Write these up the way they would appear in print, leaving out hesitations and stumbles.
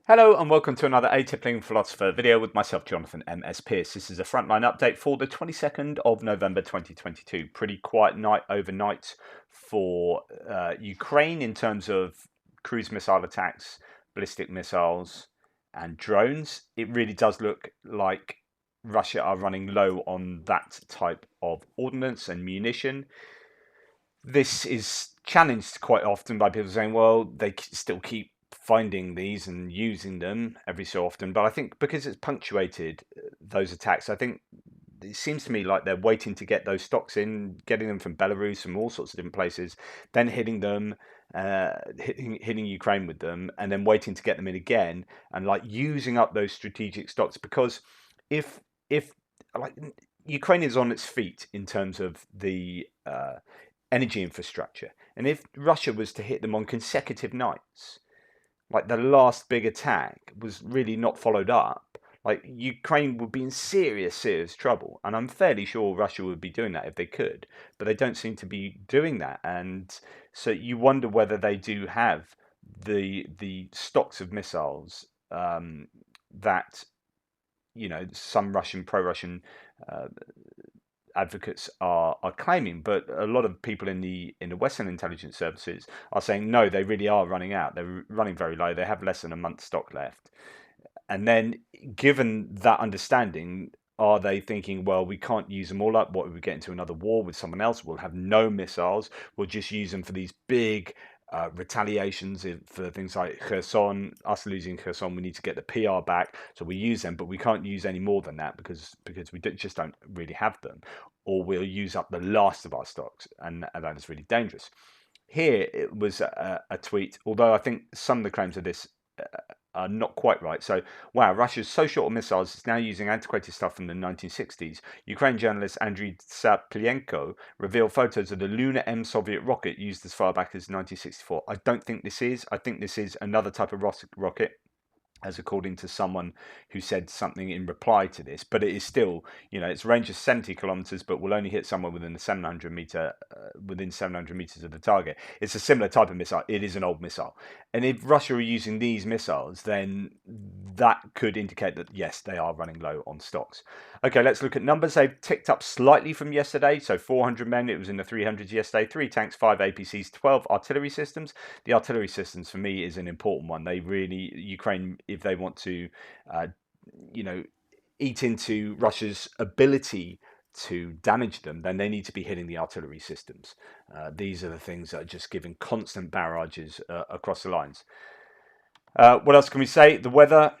Hello and welcome to another Atypical Philosopher video with myself, Jonathan M.S. Pearce. This is a Frontline update for the 22nd of November 2022. Pretty quiet night overnight for Ukraine in terms of cruise missile attacks, ballistic missiles and drones. It really does look like Russia are running low on that type of ordnance and munition. This is challenged quite often by people saying, well, they still keep finding these and using them every so often. But I think because it's punctuated, those attacks, I think it seems to me like they're waiting to get those stocks in, getting them from Belarus, from all sorts of different places, then hitting them, hitting Ukraine with them, and then waiting to get them in again, and like using up those strategic stocks. Because if like Ukraine is on its feet in terms of the energy infrastructure, and if Russia was to hit them on consecutive nights, like the last big attack was really not followed up, like Ukraine would be in serious trouble. And I'm fairly sure Russia would be doing that if they could, but they don't seem to be doing that. And so you wonder whether they do have the stocks of missiles that some pro-Russian advocates are claiming, but a lot of people in the Western intelligence services are saying no, they really are running out. They're running very low. They have less than a month's stock left. And then, given that understanding, are they thinking, well, we can't use them all up? What if we get into another war with someone else? We'll have no missiles. We'll just use them for these big retaliations for things like Kherson. Us losing Kherson, we need to get the PR back, so we use them, but we can't use any more than that because we just don't really have them, or we'll use up the last of our stocks, and that is really dangerous. Here it was a tweet, although I think some of the claims of this are not quite right. So, wow, Russia's so short on missiles, it's now using antiquated stuff from the 1960s. Ukraine journalist Andriy Tsaplienko revealed photos of the Lunar M Soviet rocket used as far back as 1964. I don't think this is. I think this is another type of rocket, as according to someone who said something in reply to this, but it is still, its range is 70 kilometers, but will only hit somewhere within the 700 meters of the target. It's a similar type of missile. It is an old missile, and if Russia are using these missiles, then that could indicate that yes, they are running low on stocks. Okay, let's look at numbers. They've ticked up slightly from yesterday. So 400 men, it was in the 300s yesterday. 3 tanks, 5 APCs, 12 artillery systems. The artillery systems for me is an important one. They really, Ukraine, if they want to, eat into Russia's ability to damage them, then they need to be hitting the artillery systems. These are the things that are just giving constant barrages across the lines. What else can we say? The weather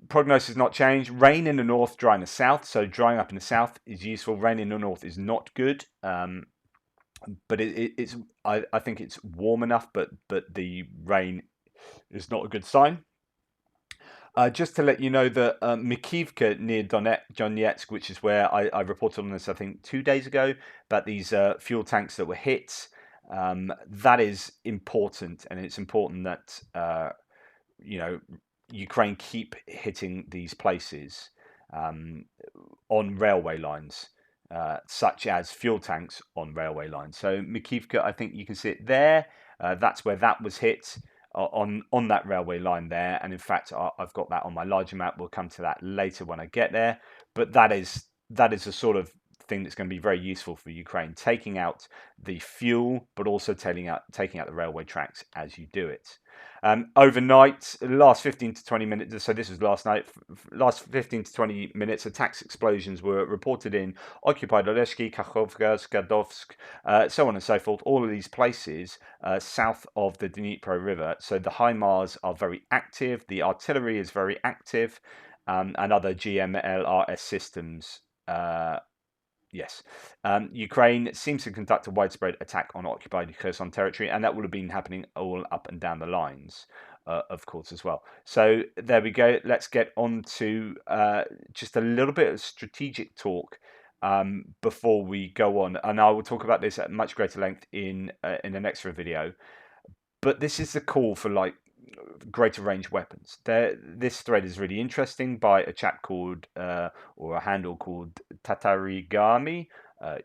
prognosis not changed. Rain in the north, dry in the south. So drying up in the south is useful. Rain in the north is not good. But it's I think it's warm enough, but the rain is not a good sign. Just to let you know that Mykhivka near Donetsk, which is where I reported on this, I think 2 days ago, about these fuel tanks that were hit. That is important, and it's important that Ukraine keep hitting these places on railway lines, such as fuel tanks on railway lines. So Mykhivka, I think you can see it there. That's where that was hit, on that railway line there. And in fact, I've got that on my larger map. We'll come to that later when I get there. But that is a sort of thing that's going to be very useful for Ukraine, taking out the fuel, but also taking out the railway tracks as you do it. Overnight, last 15 to 20 minutes, so this was last night, last 15 to 20 minutes, attacks, explosions were reported in occupied Oleshki, Kakhovka, Skadovsk, so on and so forth, all of these places south of the Dnipro River. So the HIMARS are very active, the artillery is very active, and other GMLRS systems. Yes. Ukraine seems to conduct a widespread attack on occupied Kherson territory, and that would have been happening all up and down the lines, of course, as well. So there we go. Let's get on to just a little bit of strategic talk before we go on. And I will talk about this at much greater length in the next video. But this is the call for greater range weapons. This thread is really interesting by a chap called or a handle called Tatarigami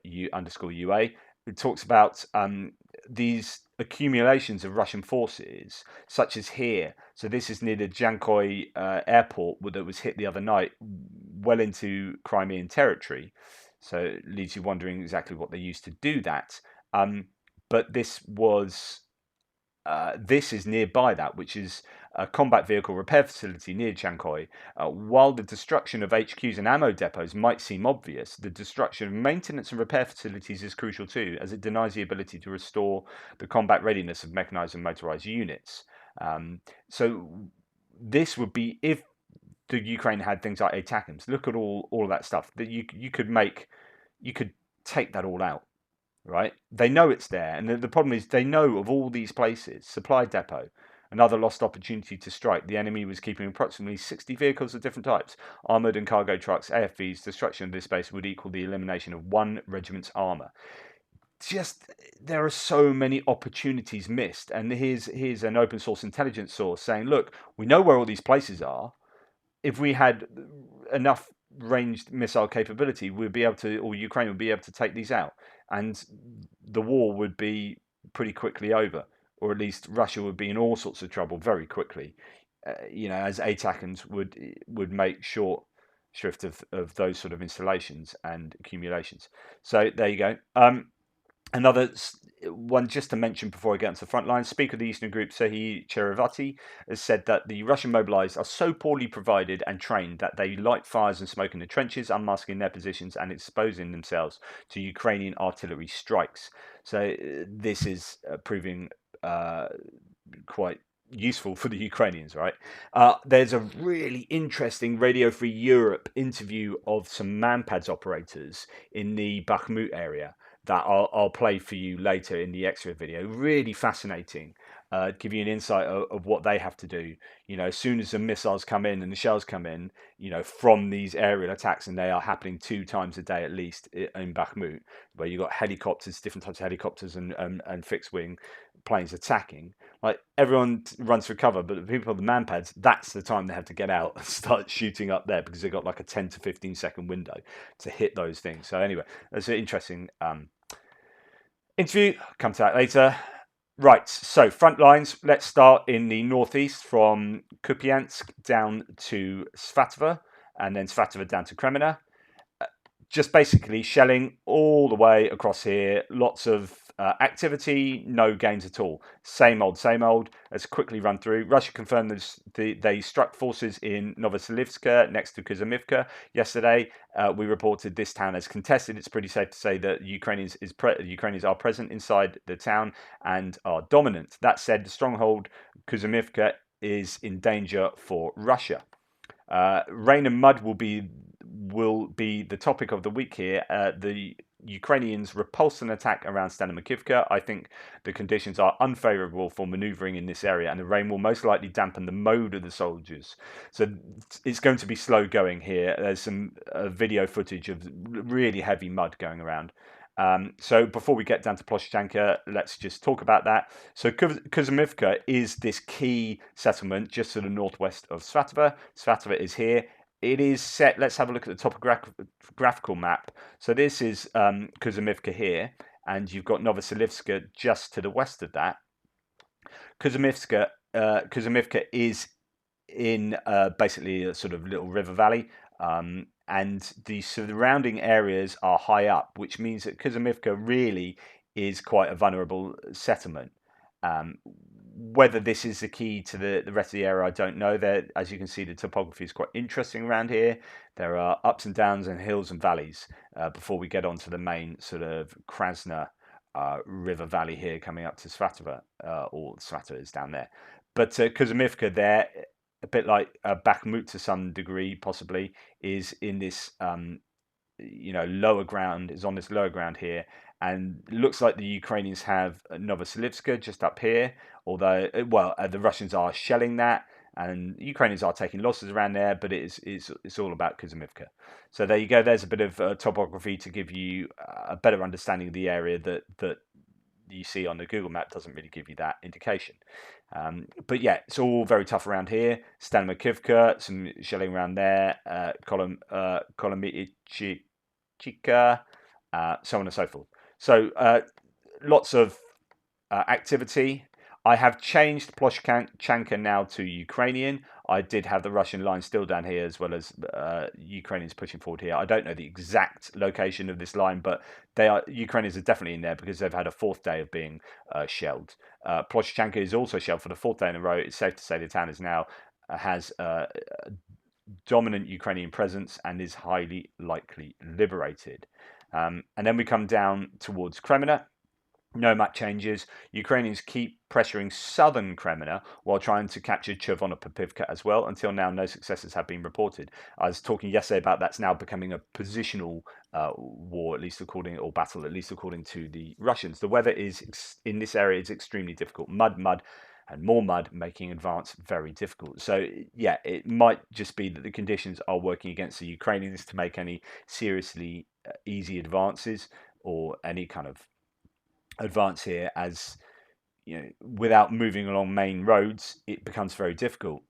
_UA. It talks about these accumulations of Russian forces, such as here, So this is near the Jankoy airport that was hit the other night, well into Crimean territory. So it leaves you wondering exactly what they used to do that. But this is nearby that, which is a combat vehicle repair facility near Jankoy. While the destruction of HQs and ammo depots might seem obvious, the destruction of maintenance and repair facilities is crucial too, as it denies the ability to restore the combat readiness of mechanized and motorized units. So this would be if the Ukraine had things like ATACMS. Look at all of that stuff that you could take that all out, right? They know it's there, and the problem is they know of all these places. Supply depot, another lost opportunity to strike. The enemy was keeping approximately 60 vehicles of different types, armored and cargo trucks, AFVs. Destruction of this base would equal the elimination of one regiment's armor. Just there are so many opportunities missed, and here's an open source intelligence source saying, look, we know where all these places are. If we had enough ranged missile capability, we'd be able to, or Ukraine would be able to take these out, and the war would be pretty quickly over, or at least Russia would be in all sorts of trouble very quickly. As ATACMS would make short shrift of those sort of installations and accumulations. So there you go. Another one just to mention before I get into the front line, Speaker of the Eastern Group, Serhiy Cherevati, has said that the Russian mobilized are so poorly provided and trained that they light fires and smoke in the trenches, unmasking their positions and exposing themselves to Ukrainian artillery strikes. So this is proving quite useful for the Ukrainians, right? There's a really interesting Radio Free Europe interview of some manpads operators in the Bakhmut area that I'll play for you later in the extra video. Really fascinating. Give you an insight of what they have to do. As soon as the missiles come in and the shells come in, from these aerial attacks, and they are happening 2 times a day at least in Bakhmut, where you've got helicopters, different types of helicopters and fixed wing planes attacking. Like everyone runs for cover, but the people on the manpads, that's the time they have to get out and start shooting up there because they've got like a 10 to 15 second window to hit those things. So anyway, that's an interesting interview. Come to that later. Right, so front lines. Let's start in the northeast from Kupiansk down to Svatove, and then Svatove down to Kreminna. Just basically shelling all the way across here. Lots of activity, no gains at all. Same old, same old. Let's quickly run through. Russia confirmed they struck forces in Novomykhailivka next to Kuzamivka yesterday. We reported this town as contested. It's pretty safe to say that Ukrainians are present inside the town and are dominant. That said, the stronghold Kuzamivka is in danger for Russia. Rain and mud will be the topic of the week here. The Ukrainians repulsed an attack around Novomykhailivka. I think the conditions are unfavourable for manoeuvring in this area, and the rain will most likely dampen the mode of the soldiers. So it's going to be slow going here. There's some video footage of really heavy mud going around. So before we get down to Ploshchanka, let's just talk about that. So Kuzamivka is this key settlement just to the northwest of Svatove. Svatove is here. It is set. Let's have a look at the topographical map. So this is Kuzamivka here, and you've got Novosibirsk just to the west of that. Kuzamivka is in basically a sort of little river valley, and the surrounding areas are high up, which means that Kuzamivka really is quite a vulnerable settlement. Whether this is the key to the rest of the area, I don't know. There, as you can see, the topography is quite interesting around here. There are ups and downs and hills and valleys before we get onto the main sort of Krasna river valley here coming up to Svatove, or Svatove is down there. But Kuzamivka there, a bit like Bakhmut to some degree, possibly, is in this lower ground, is on this lower ground here, and it looks like the Ukrainians have Novosibirsk just up here, although the Russians are shelling that, and the Ukrainians are taking losses around there, but it's all about Kuzamivka. So there you go. There's a bit of topography to give you a better understanding of the area that you see on the Google map. Doesn't really give you that indication. But yeah, it's all very tough around here. Novomykhailivka, some shelling around there. Kolomichika, so on and so forth. So lots of activity. I have changed Ploshchanka now to Ukrainian. I did have the Russian line still down here, as well as Ukrainians pushing forward here. I don't know the exact location of this line, but Ukrainians are definitely in there because they've had a fourth day of being shelled. Ploshchanka is also shelled for the fourth day in a row. It's safe to say the town is now has a dominant Ukrainian presence and is highly likely liberated. And then we come down towards Kreminna. No map changes. Ukrainians keep pressuring southern Kreminna while trying to capture Chervonopopivka as well. Until now, no successes have been reported. I was talking yesterday about that's now becoming a positional war, at least according, or battle, at least according to the Russians. The weather is in this area is extremely difficult. Mud, and more mud, making advance very difficult. So yeah, it might just be that the conditions are working against the Ukrainians to make any seriously easy advances or any kind of advance here, as you know, without moving along main roads, it becomes very difficult.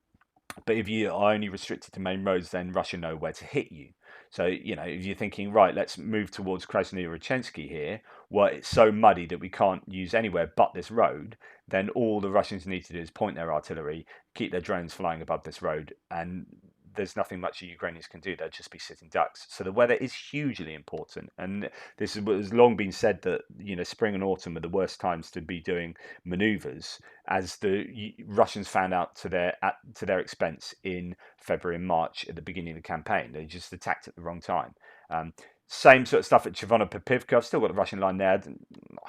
But if you are only restricted to main roads, then Russia know where to hit you. So, you know, if you're thinking, right, let's move towards Krasnoyarchensky here, well, it's so muddy that we can't use anywhere but this road, then all the Russians need to do is point their artillery, keep their drones flying above this road, and there's nothing much the Ukrainians can do. They'll just be sitting ducks. So the weather is hugely important. And this is what has long been said, that, you know, spring and autumn are the worst times to be doing maneuvers, as the Russians found out to their expense in February and March at the beginning of the campaign. They just attacked at the wrong time. Same sort of stuff at Chervonopopivka. I've still got the Russian line there.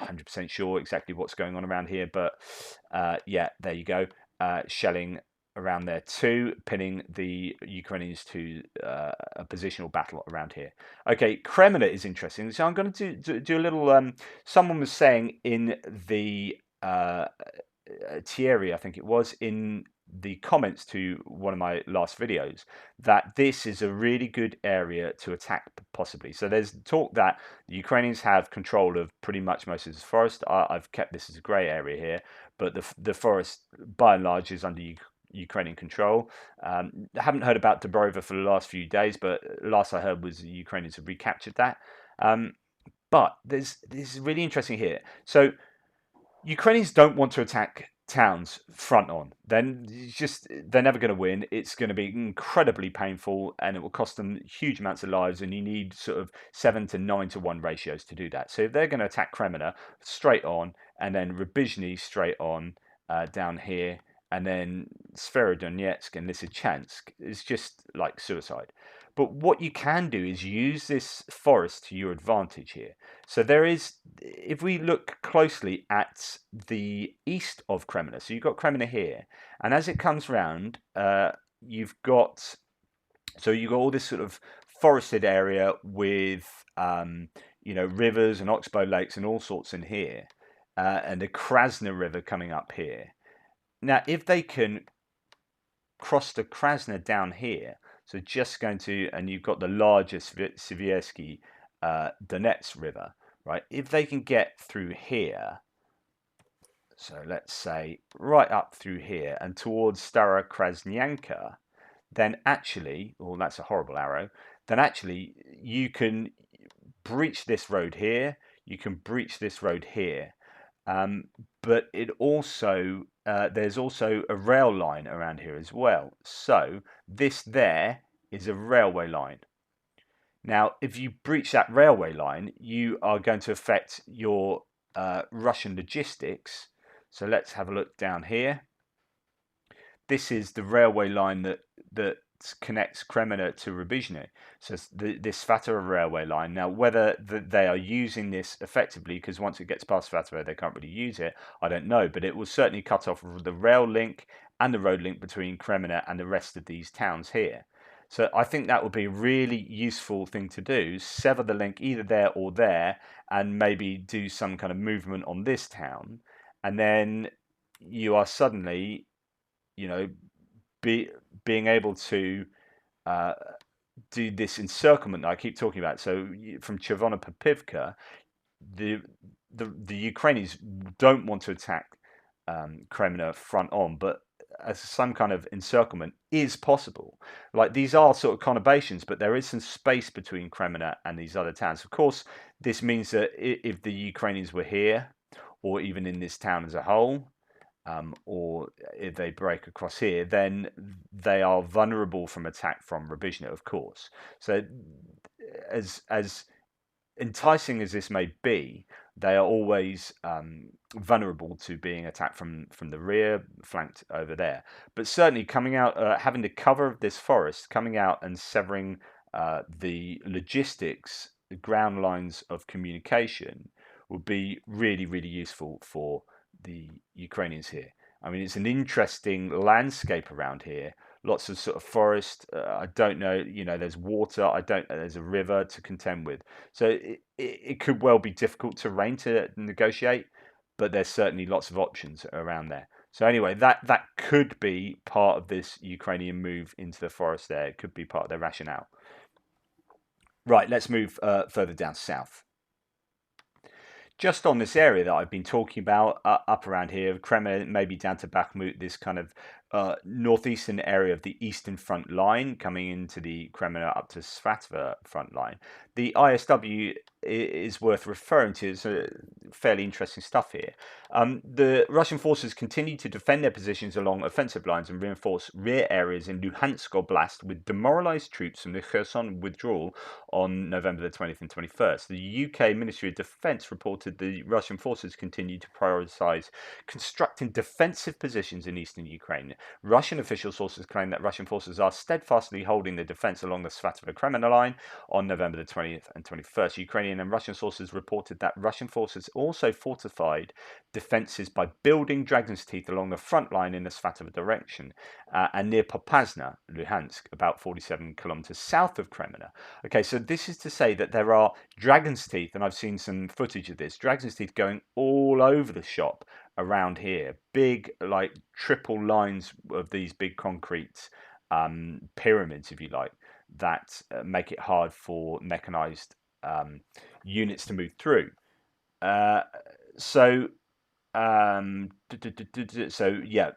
100% sure exactly what's going on around here, but yeah, there you go. Shelling around there too, pinning the Ukrainians to a positional battle around here. Okay, Kreminna is interesting. So I'm going to do a little. Someone was saying in the Thierry, I think it was, in the comments to one of my last videos, that this is a really good area to attack possibly. So there's talk that the Ukrainians have control of pretty much most of this forest. I've kept this as a grey area here, but the forest by and large is under Ukrainian control. I haven't heard about Dobrova for the last few days, but last I heard was the Ukrainians have recaptured that. But this is really interesting here. So Ukrainians don't want to attack towns front on. Then they're never going to win. It's going to be incredibly painful, and it will cost them huge amounts of lives. And you need sort of 7 to 9 to 1 ratios to do that. So if they're going to attack Kreminna straight on, and then Rubizhny straight on down here, and then Severodonetsk and Lysychansk, is just like suicide. But what you can do is use this forest to your advantage here. So there is, if we look closely at the east of Kreminna, so you've got Kreminna here, and as it comes round, you've got all this sort of forested area with, you know, rivers and oxbow lakes and all sorts in here, and the Krasna River coming up here. Now, if they can cross the Krasna down here, so just going to, and you've got the largest Siversky Donets River, right? If they can get through here, so let's say right up through here and towards Stara Krasnyanka, then actually, well, that's a horrible arrow, then actually you can breach this road here, you can breach this road here. But it also, there's also a rail line around here as well. So this there is a railway line. Now, if you breach that railway line, you are going to affect your Russian logistics. So let's have a look down here. This is the railway line that connects Kreminna to Rubizhny. So this Svatove railway line. Now, whether they are using this effectively, because once it gets past Svatove, they can't really use it, I don't know. But it will certainly cut off the rail link and the road link between Kreminna and the rest of these towns here. So I think that would be a really useful thing to do. Sever the link either there or there, and maybe do some kind of movement on this town. And then you are suddenly, you know, being able to do this encirclement that I keep talking about. So from Chervonopopivka, the Ukrainians don't want to attack Kreminna front on, but as some kind of encirclement is possible. Like, these are sort of conurbations, but there is some space between Kreminna and these other towns. Of course, this means that if the Ukrainians were here, or even in this town as a whole, or if they break across here, then they are vulnerable from attack from Rubizhno, of course. So as enticing as this may be, they are always vulnerable to being attacked from the rear, flanked over there. But certainly coming out, having the cover of this forest, coming out and severing the logistics, the ground lines of communication would be really, really useful for the Ukrainians here. I mean, it's an interesting landscape around here. Lots of sort of forest. I don't know. There's water. I don't. There's a river to contend with. So it could well be difficult terrain to negotiate, but there's certainly lots of options around there. So anyway, that could be part of this Ukrainian move into the forest there. It could be part of their rationale. Right, let's move further down south. Just on this area that I've been talking about, up around here, Kreminna, maybe down to Bakhmut, this kind of northeastern area of the eastern front line, coming into the Kreminna up to Svatove front line. The ISW is worth referring to. It's fairly interesting stuff here. The Russian forces continue to defend their positions along offensive lines and reinforce rear areas in Luhansk Oblast with demoralized troops from the Kherson withdrawal on November the 20th and 21st. The UK Ministry of Defence reported the Russian forces continue to prioritise constructing defensive positions in eastern Ukraine. Russian official sources claim that Russian forces are steadfastly holding the defence along the Svatove Kreminna line on November the 20th and 21st. Ukrainian and Russian sources reported that Russian forces also fortified defences by building Dragon's Teeth along the front line in the Svatove direction and near Popasna, Luhansk, about 47 kilometres south of Kreminna. Okay, so this is to say that there are Dragon's Teeth, and I've seen some footage of this, Dragon's Teeth going all over the shop around here. Big, like, triple lines of these big concrete pyramids, if you like, that make it hard for mechanized units to move through. So yeah,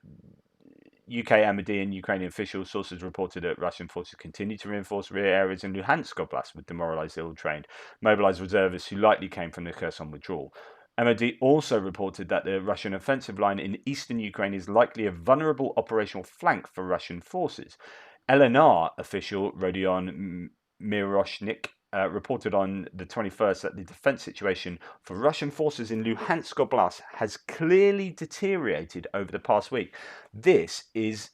UK MOD and Ukrainian official sources reported that Russian forces continue to reinforce rear areas in Luhansk Oblast with demoralized, ill-trained, mobilized reservists who likely came from the Kherson withdrawal. MOD also reported that the Russian offensive line in eastern Ukraine is likely a vulnerable operational flank for Russian forces. LNR official Rodion Miroshnik reported on the 21st that the defense situation for Russian forces in Luhansk Oblast has clearly deteriorated over the past week. This is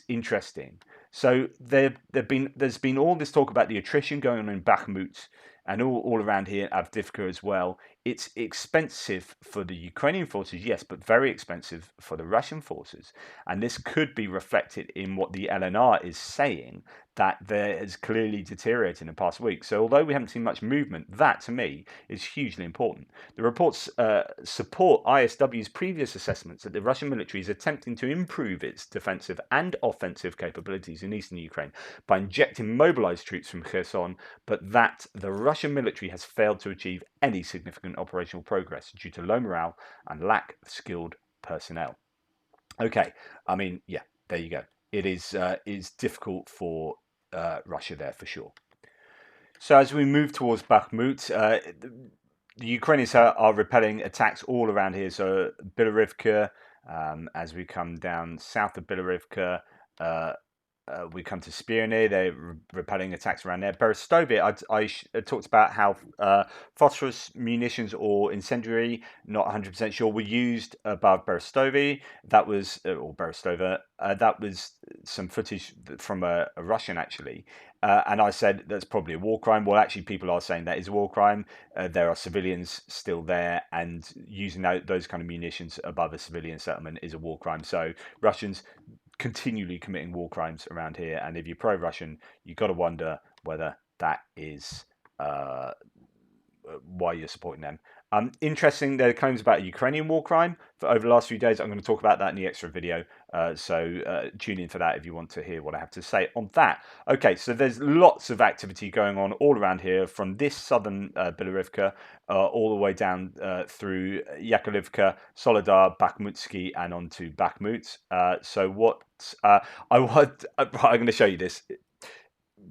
interesting. So there's been all this talk about the attrition going on in Bakhmut and all around here, Avdivka as well. It's expensive for the Ukrainian forces, yes, but very expensive for the Russian forces. And this could be reflected in what the LNR is saying, that there has clearly deteriorated in the past week. So although we haven't seen much movement, that to me is hugely important. The reports support ISW's previous assessments that the Russian military is attempting to improve its defensive and offensive capabilities in eastern Ukraine by injecting mobilized troops from Kherson, but that the Russian military has failed to achieve any significant operational progress due to low morale and lack of skilled personnel. Okay, I mean, yeah, there you go. It is difficult for Russia there for sure. So as we move towards Bakhmut, the Ukrainians are repelling attacks all around here. So Bilohorivka, as we come down south of Bilohorivka, we come to Spirny. They're repelling attacks around there. Berestove, I talked about how phosphorus munitions or incendiary, not 100% sure, were used above Berestove. That was, or Berestova, that was some footage from a Russian actually. And I said that's probably a war crime. Well, actually, people are saying that is a war crime. There are civilians still there, and using those kind of munitions above a civilian settlement is a war crime. So Russians continually committing war crimes around here, and if you're pro-Russian, you've got to wonder whether that is why you're supporting them. Interesting, there are claims about a Ukrainian war crime for over the last few days. I'm going to talk about that in the extra video, so tune in for that if you want to hear what I have to say on that. Okay, so there's lots of activity going on all around here, from this southern Bilohorivka all the way down through Yakovlivka, Solidar, Bakhmutsky, and on to Bakhmut. So what I'm going to show you this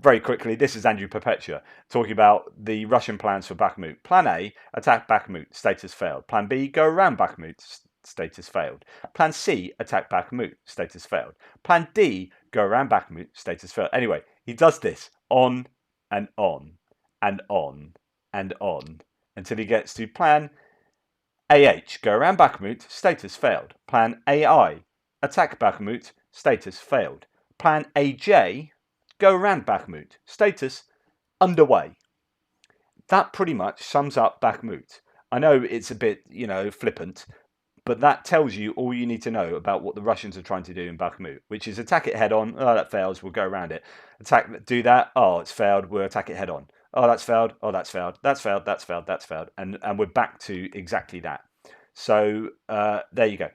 very quickly. This is Andrew Perpetua talking about the Russian plans for Bakhmut. Plan A, attack Bakhmut, status failed. Plan B, go around Bakhmut, status failed. Plan C, attack Bakhmut, status failed. Plan D, go around Bakhmut, status failed. Anyway, he does this on and on and on and on until he gets to plan AH, go around Bakhmut, status failed. Plan AI, attack Bakhmut, status failed. Plan AJ, go around Bakhmut, status underway. That pretty much sums up Bakhmut. I know it's a bit, flippant, but that tells you all you need to know about what the Russians are trying to do in Bakhmut, which is attack it head on. Oh, that fails. We'll go around it. Do that. Oh, it's failed. We'll attack it head on. Oh, that's failed. Oh, that's failed. That's failed. That's failed. That's failed. And we're back to exactly that. So there you go.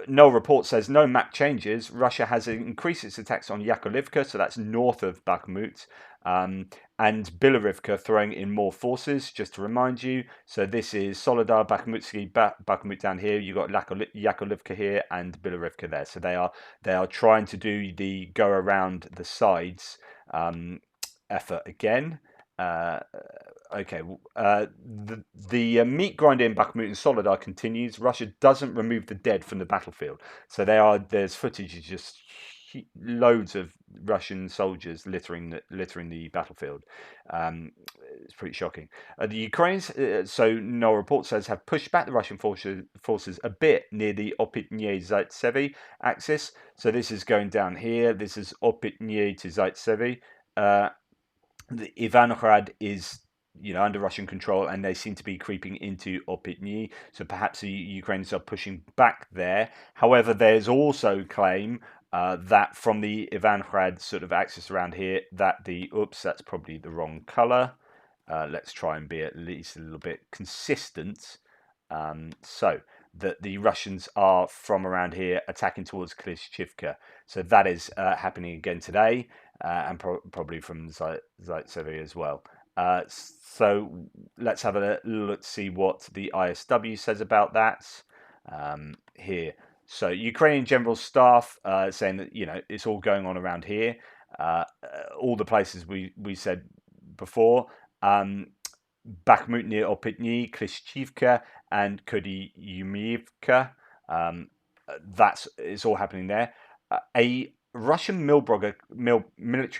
No report says no map changes. Russia has increased its attacks on Yakovlivka, so that's north of Bakhmut, and Bilohorivka throwing in more forces, just to remind you. So this is Soledar, Bakhmutsky, Bakhmut down here. You've got Yakovlivka here and Bilohorivka there. So they are trying to do the go around the sides effort again. Okay, the meat grinding in Bakhmut and Soledar continues. Russia doesn't remove the dead from the battlefield, so there's footage of just loads of Russian soldiers littering the battlefield. It's pretty shocking. The Ukrainians, so no report says, have pushed back the Russian forces a bit near the Opitny-Zaitsevi axis. So this is going down here. This is Opitny to Zaitsevi. The Ivanograd is under Russian control, and they seem to be creeping into Opitny, so perhaps the Ukrainians are pushing back there. However, there's also claim that from the Ivanograd sort of axis around here, that that's probably the wrong color. Let's try and be at least a little bit consistent. So that the Russians are from around here attacking towards Klishchivka. So that is happening again today, and probably from Zaitsevi as well. So let's have a look, see what the ISW says about that here. So Ukrainian General Staff saying that it's all going on around here, all the places we said before. Bakhmut near Opitny, Klishchivka, and Avdivka. It's all happening there. A Russian military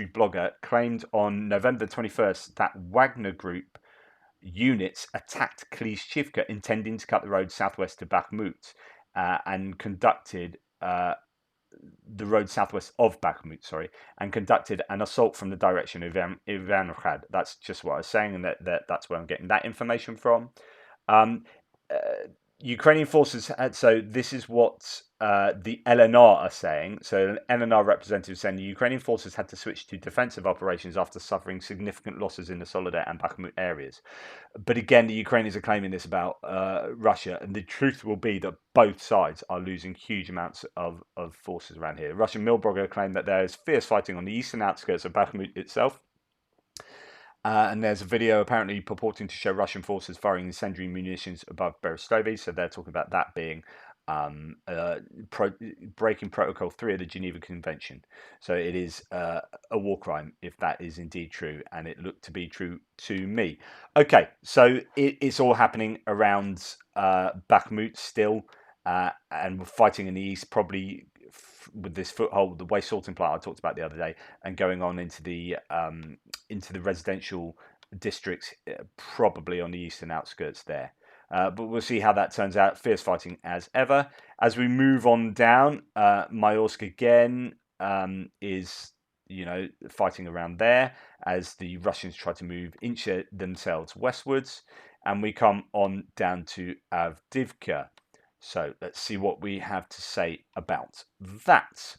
blogger claimed on November 21st that Wagner Group units attacked Klishchivka, intending to cut the road southwest to Bakhmut, and conducted the road southwest of Bakhmut, and conducted an assault from the direction of Ivanograd. That's just what I was saying, and that's where I'm getting that information from. Ukrainian forces so this is what the LNR are saying. So an LNR representative saying the Ukrainian forces had to switch to defensive operations after suffering significant losses in the Soledar and Bakhmut areas. But again, the Ukrainians are claiming this about Russia, and the truth will be that both sides are losing huge amounts of forces around here. Russian Milblogger claimed that there is fierce fighting on the eastern outskirts of Bakhmut itself. And there's a video apparently purporting to show Russian forces firing incendiary munitions above Berestove. So they're talking about that being breaking Protocol 3 of the Geneva Convention. So it is a war crime if that is indeed true, and it looked to be true to me. Okay, so it's all happening around Bakhmut still, and we're fighting in the east, probably with this foothold, the waste sorting plant I talked about the other day, and going on into the residential districts, probably on the eastern outskirts there. But we'll see how that turns out. Fierce fighting as ever. As we move on down, Mayorsk again is fighting around there as the Russians try to inch themselves westwards, and we come on down to Avdivka. So let's see what we have to say about that.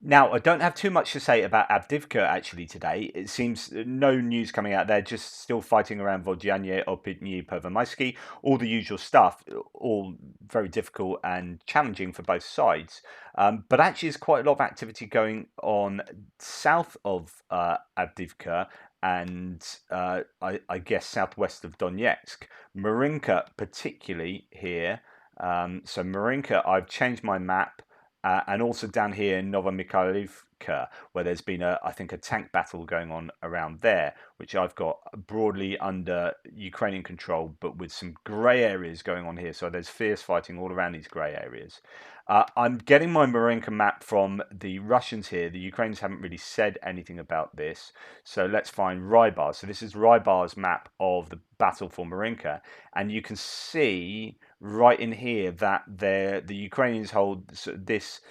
Now, I don't have too much to say about Avdivka actually today. It seems no news coming out there, just still fighting around Vodyanye, Opitny, Pervomaisky, all the usual stuff, all very difficult and challenging for both sides. But actually, there's quite a lot of activity going on south of Avdivka, and I guess southwest of Donetsk. Marinka particularly here. So Marinka, I've changed my map, and also down here in Novomykhailivka Marinka, where there's been I think a tank battle going on around there, which I've got broadly under Ukrainian control, but with some grey areas going on here. So there's fierce fighting all around these grey areas. I'm getting my Marinka map from the Russians here. The Ukrainians haven't really said anything about this. So let's find Rybar. So this is Rybar's map of the battle for Marinka. And you can see right in here that the Ukrainians hold this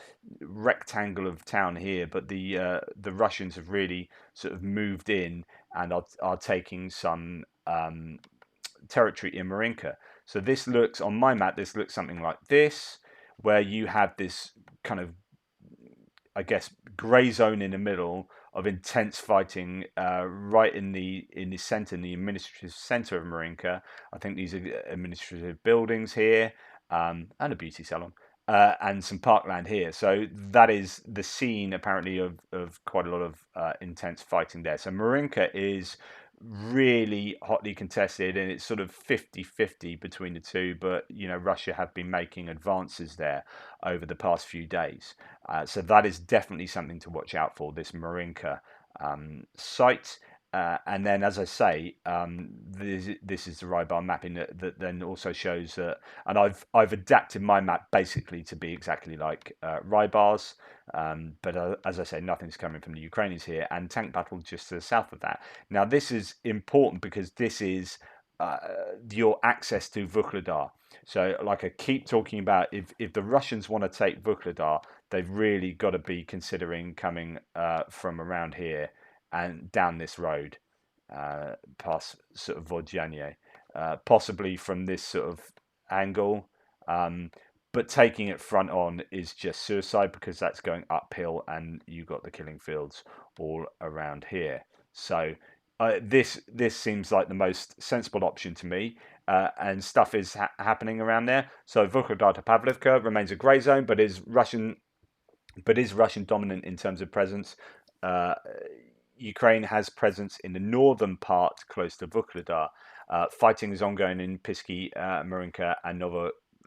rectangle of town here, but the Russians have really sort of moved in and are taking some territory in Marinka. So this looks, on my map, this looks something like this, where you have this kind of, I guess, grey zone in the middle of intense fighting right in the centre, in the administrative centre of Marinka. I think these are administrative buildings here and a beauty salon. And some parkland here. So that is the scene, apparently, of quite a lot of intense fighting there. So Marinka is really hotly contested, and it's sort of 50-50 between the two. But, you know, Russia have been making advances there over the past few days. So that is definitely something to watch out for, this Marinka site. And then, as I say, this is the Rybar mapping that then also shows that, and I've adapted my map basically to be exactly like Rybar's, but as I say, nothing's coming from the Ukrainians here, and tank battle just to the south of that. Now, this is important because this is your access to Vuhledar. So, like I keep talking about, if the Russians want to take Vuhledar, they've really got to be considering coming from around here and down this road, past sort of Vodjanye, possibly from this sort of angle. But taking it front on is just suicide because that's going uphill, and you've got the killing fields all around here. So this seems like the most sensible option to me, and stuff is happening around there. So Vuhledar to Pavlivka remains a grey zone, but is Russian dominant in terms of presence. Ukraine has presence in the northern part, close to Vuhledar. Fighting is ongoing in Pisky, Marinka, and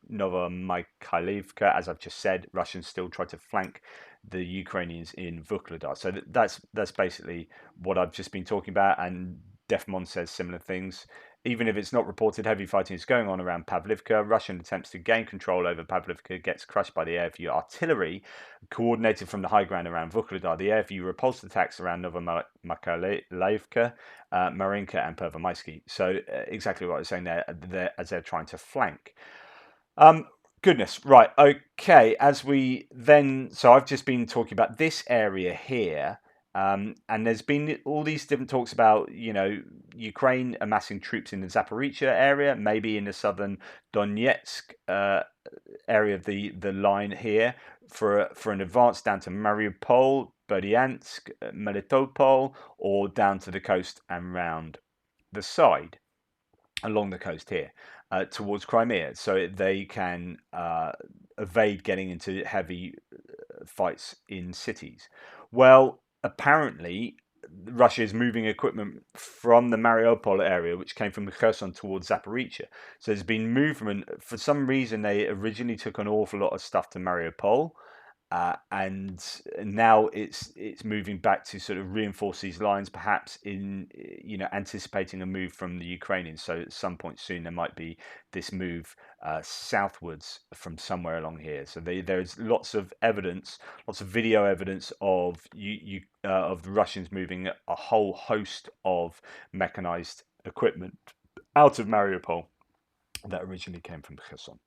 Novomykhailivka. As I've just said, Russians still try to flank the Ukrainians in Vuhledar. So that's basically what I've just been talking about, and Defmon says similar things. Even if it's not reported, heavy fighting is going on around Pavlivka. Russian attempts to gain control over Pavlivka gets crushed by the air view artillery coordinated from the high ground around Vuhledar. The air view repulsed attacks around Novomykhailivka, Marinka, and Pervomaisky. So exactly what I was saying there, as they're trying to flank. Goodness, right, okay. So I've just been talking about this area here. And there's been all these different talks about, you know, Ukraine amassing troops in the Zaporizhia area, maybe in the southern Donetsk area of the line here for an advance down to Mariupol, Berdyansk, Melitopol, or down to the coast and round the side along the coast here towards Crimea, so they can evade getting into heavy fights in cities. Well, apparently, Russia is moving equipment from the Mariupol area, which came from Kherson, towards Zaporizhia. So there's been movement. For some reason, they originally took an awful lot of stuff to Mariupol, and now it's moving back to sort of reinforce these lines, perhaps in, you know, anticipating a move from the Ukrainians. So at some point soon there might be this move southwards from somewhere along here. So there's lots of evidence, lots of video evidence of of the Russians moving a whole host of mechanized equipment out of Mariupol that originally came from Kherson.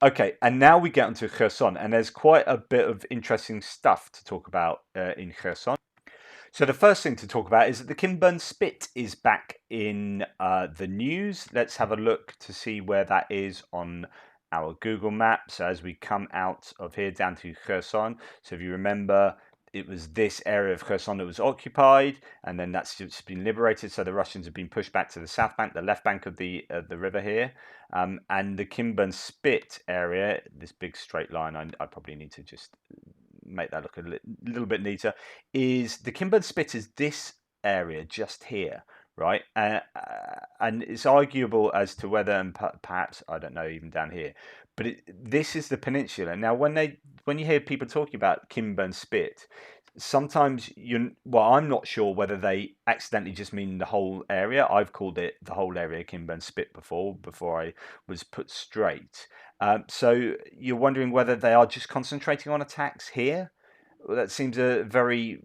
Okay, and now we get onto Kherson, and there's quite a bit of interesting stuff to talk about in Kherson. So the first thing to talk about is that the Kinburn Spit is back in the news. Let's have a look to see where that is on our Google Maps as we come out of here down to Kherson. So if you remember, it was this area of Kherson that was occupied, and then that's just been liberated. So the Russians have been pushed back to the south bank, the left bank of the river here, and the Kinburn Spit area, this big straight line. I probably need to just make that look a little bit neater. Is the Kinburn Spit is this area just here, right? And it's arguable as to whether, and perhaps, I don't know, even down here, but this is the peninsula. Now, when you hear people talking about Kinburn Spit, sometimes I'm not sure whether they accidentally just mean the whole area. I've called it the whole area Kinburn spit before I was put straight. So you're wondering whether they are just concentrating on attacks here. Well, that seems a very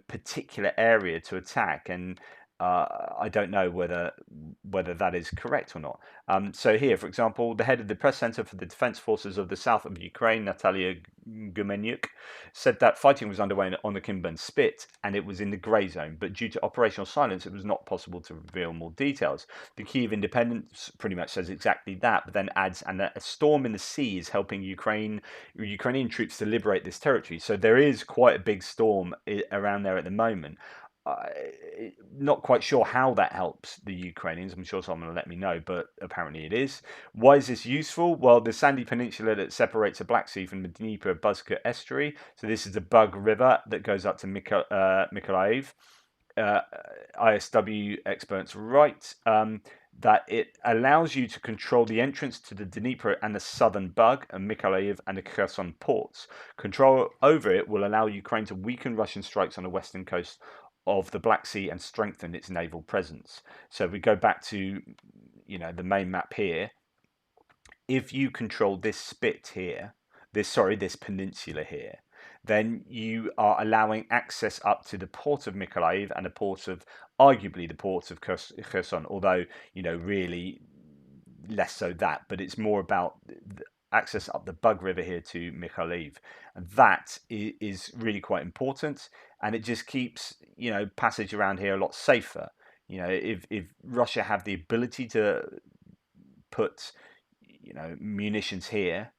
particular area to attack, and I don't know whether that is correct or not. So here, for example, the head of the press center for the Defense Forces of the South of Ukraine, Natalia Gumenyuk, said that fighting was underway on the Kinburn Spit and it was in the grey zone, but due to operational silence, it was not possible to reveal more details. The Kyiv Independent pretty much says exactly that, but then adds, and that a storm in the sea is helping Ukrainian troops to liberate this territory. So there is quite a big storm around there at the moment. Not quite sure how that helps the Ukrainians. I'm sure someone will let me know, but apparently it is. Why is this useful? Well, the sandy peninsula that separates the Black Sea from the Dnieper Buzka estuary. So this is the Bug River that goes up to Mykolaiv. ISW experts write that it allows you to control the entrance to the Dnieper and the southern Bug and Mykolaiv and the Kherson ports. Control over it will allow Ukraine to weaken Russian strikes on the western coast of the Black Sea and strengthen its naval presence. So we go back to the main map here. If you control this spit here, this peninsula here, then you are allowing access up to the port of Mykolaiv and arguably the ports of Kherson, although, really less so that, but it's more about access up the Bug River here to Mykolaiv. And that is really quite important, and it just keeps, passage around here a lot safer. If Russia have the ability to put, munitions here,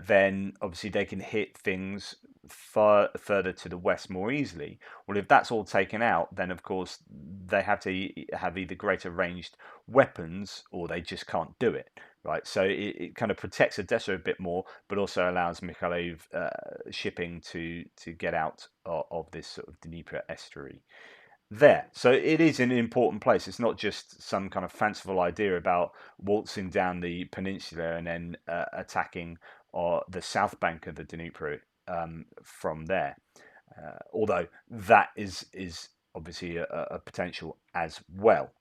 then obviously they can hit things further to the west more easily. Well, if that's all taken out, then of course they have to have either greater ranged weapons or they just can't do it, right? So it kind of protects Odessa a bit more, but also allows Mykolaiv shipping to get out of this sort of Dnieper estuary there. So it is an important place. It's not just some kind of fanciful idea about waltzing down the peninsula and then attacking the south bank of the Dnieper from there. Although that is obviously a potential as well.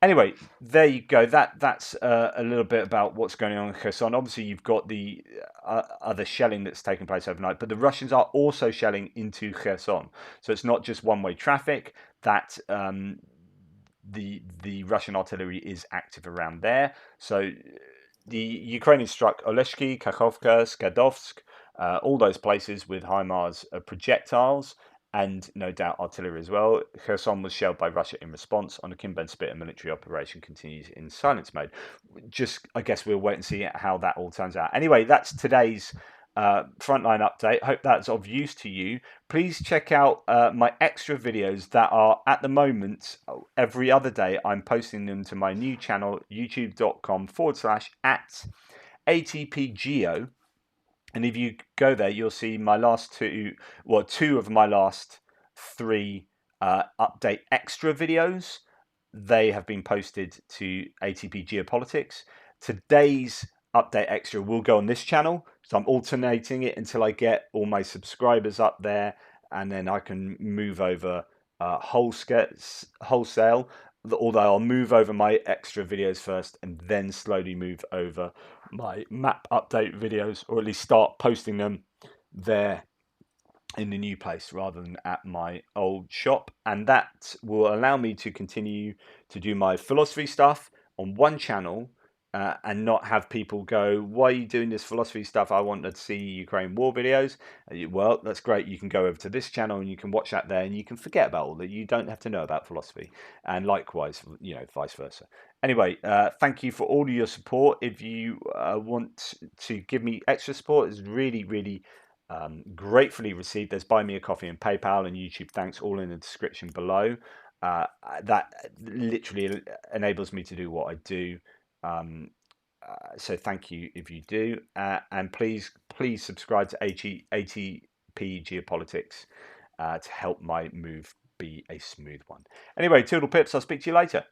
Anyway, there you go. That's a little bit about what's going on in Kherson. Obviously, you've got the other shelling that's taking place overnight, but the Russians are also shelling into Kherson. So it's not just one-way traffic. That the Russian artillery is active around there. So the Ukrainians struck Oleshki, Kakhovka, Skadovsk, all those places with HIMARS projectiles, and no doubt artillery as well. Kherson was shelled by Russia in response. On the Kinburn Spit, a military operation continues in silence mode. I guess we'll wait and see how that all turns out. Anyway, that's today's Frontline update. Hope that's of use to you. Please check out my extra videos that are at the moment every other day. I'm posting them to my new channel, youtube.com/@ATPGeo. And if you go there, you'll see my last two of my last three update extra videos. They have been posted to ATP Geopolitics. Today's update extra will go on this channel. So I'm alternating it until I get all my subscribers up there, and then I can move over wholesale. Although I'll move over my extra videos first and then slowly move over my map update videos, or at least start posting them there in the new place rather than at my old shop. And that will allow me to continue to do my philosophy stuff on one channel and not have people go, why are you doing this philosophy stuff? I want to see Ukraine war videos. Well, that's great. You can go over to this channel and you can watch that there, and you can forget about all that. You don't have to know about philosophy, and likewise, vice versa. Anyway, thank you for all of your support. If you want to give me extra support, it's really, really gratefully received. There's Buy Me a Coffee and PayPal and YouTube thanks all in the description below. That literally enables me to do what I do. So thank you if you do, and please subscribe to ATP Geopolitics to help my move be a smooth one. Anyway, Toodle Pips, I'll speak to you later.